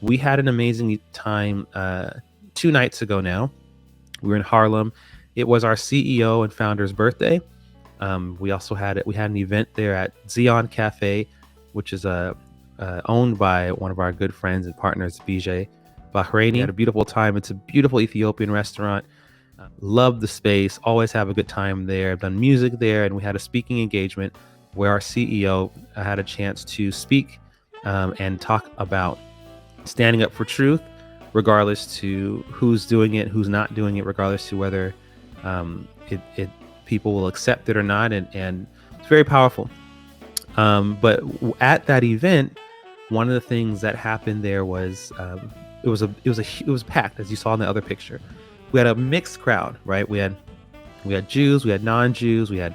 we had an amazing time 2 nights ago now. We were in Harlem. It was our CEO and founder's birthday. We also had an event there at Zion Cafe, which is owned by one of our good friends and partners, BJ Bahraini. We had a beautiful time. It's a beautiful Ethiopian restaurant. Love the space. Always have a good time there. I've done music there, and we had a speaking engagement where our CEO had a chance to speak and talk about standing up for truth, regardless to who's doing it, who's not doing it, regardless to whether people will accept it or not, and it's very powerful. But at that event, one of the things that happened there was it was packed, as you saw in the other picture. We had a mixed crowd, right? We had Jews, we had non-Jews, we had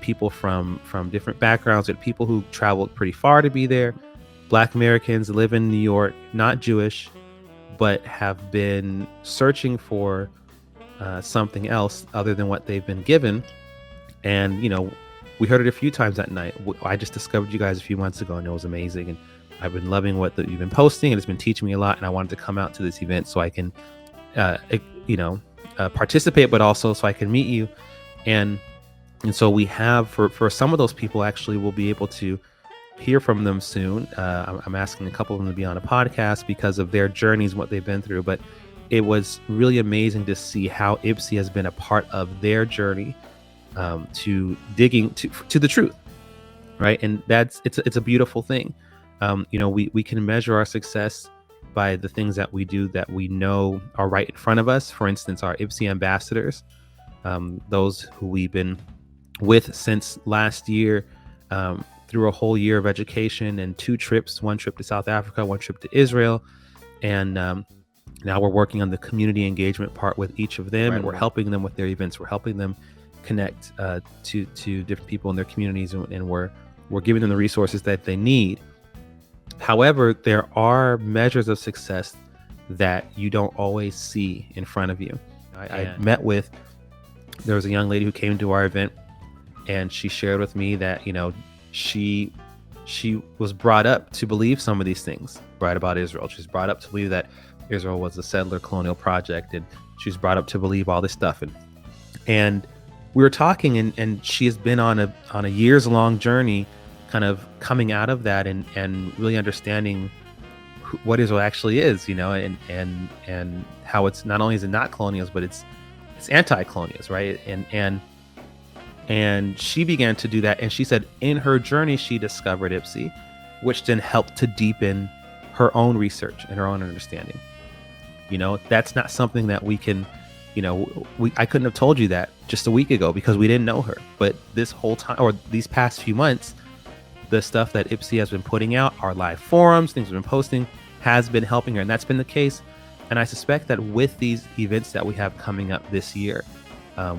people from different backgrounds. We had people who traveled pretty far to be there. Black Americans live in New York, not Jewish, but have been searching for something else other than what they've been given. And we heard it a few times that night. I just discovered you guys a few months ago, and it was amazing. And I've been loving what you've been posting, and it's been teaching me a lot. And I wanted to come out to this event so I can, participate, but also so I can meet you. And so we have for some of those people, actually, we'll be able to hear from them soon. I'm asking a couple of them to be on a podcast because of their journeys and what they've been through. But it was really amazing to see how IBSI has been a part of their journey to digging to the truth, right? And it's a beautiful thing. We can measure our success by the things that we do that we know are right in front of us. For instance, our IBSI ambassadors, those who we've been with since last year, through a whole year of education and 2 trips, 1 trip to South Africa, 1 trip to Israel. And now we're working on the community engagement part with each of them, and we're helping them with their events. We're helping them connect to different people in their communities, and we're giving them the resources that they need. However, there are measures of success that you don't always see in front of you. There was a young lady who came to our event, and she shared with me that she was brought up to believe some of these things, right, about Israel. She's brought up to believe that Israel was a settler colonial project, and she's brought up to believe all this stuff. And we were talking, and she has been on a years-long journey, kind of coming out of that and really understanding what Israel actually is, and how it's not only is it not colonials, but it's anti-colonials, right? And she began to do that, and she said in her journey she discovered IBSI, which then helped to deepen her own research and her own understanding. That's not something that we can, I couldn't have told you that just a week ago because we didn't know her. But this whole time, or these past few months, the stuff that IBSI has been putting out, our live forums, things we've been posting, has been helping her, and that's been the case. And I suspect that with these events that we have coming up this year,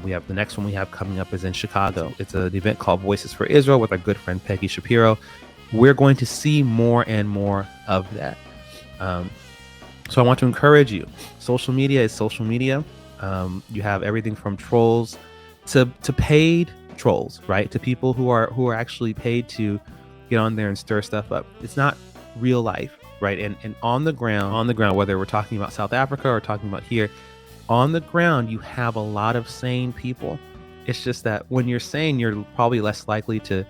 we have the next one we have coming up is in Chicago. It's an event called Voices for Israel with our good friend Peggy Shapiro. We're going to see more and more of that. So I want to encourage you. Social media is social media. You have everything from trolls to paid trolls, right? To people who are actually paid to get on there and stir stuff up. It's not real life, right? And on the ground, whether we're talking about South Africa or talking about here, on the ground, you have a lot of sane people. It's just that when you're sane, you're probably less likely to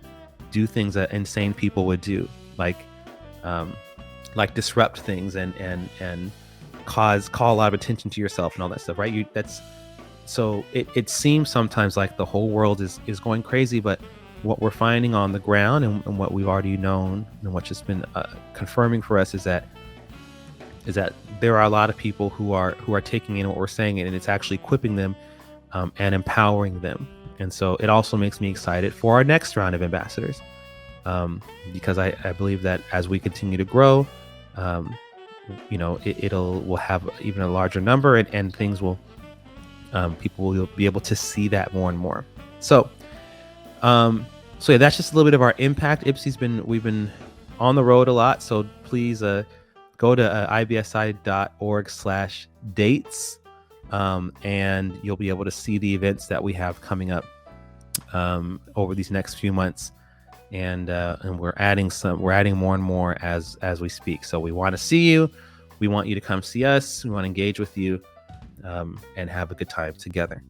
do things that insane people would do, like disrupt things and call a lot of attention to yourself and all that stuff, right? So it seems sometimes like the whole world is going crazy, but what we're finding on the ground and what we've already known and what's just been confirming for us is that there are a lot of people who are taking in what we're saying, and it's actually equipping them and empowering them. And so it also makes me excited for our next round of ambassadors, because I believe that as we continue to grow, we'll have even a larger number, and things will people will be able to see that more and more. So yeah, that's just a little bit of our impact. We've been on the road a lot, so please go to ibsi.org/dates, and you'll be able to see the events that we have coming up over these next few months. and we're adding more and more as we speak. So we want to see you. We want you to come see us. We want to engage with you and have a good time together.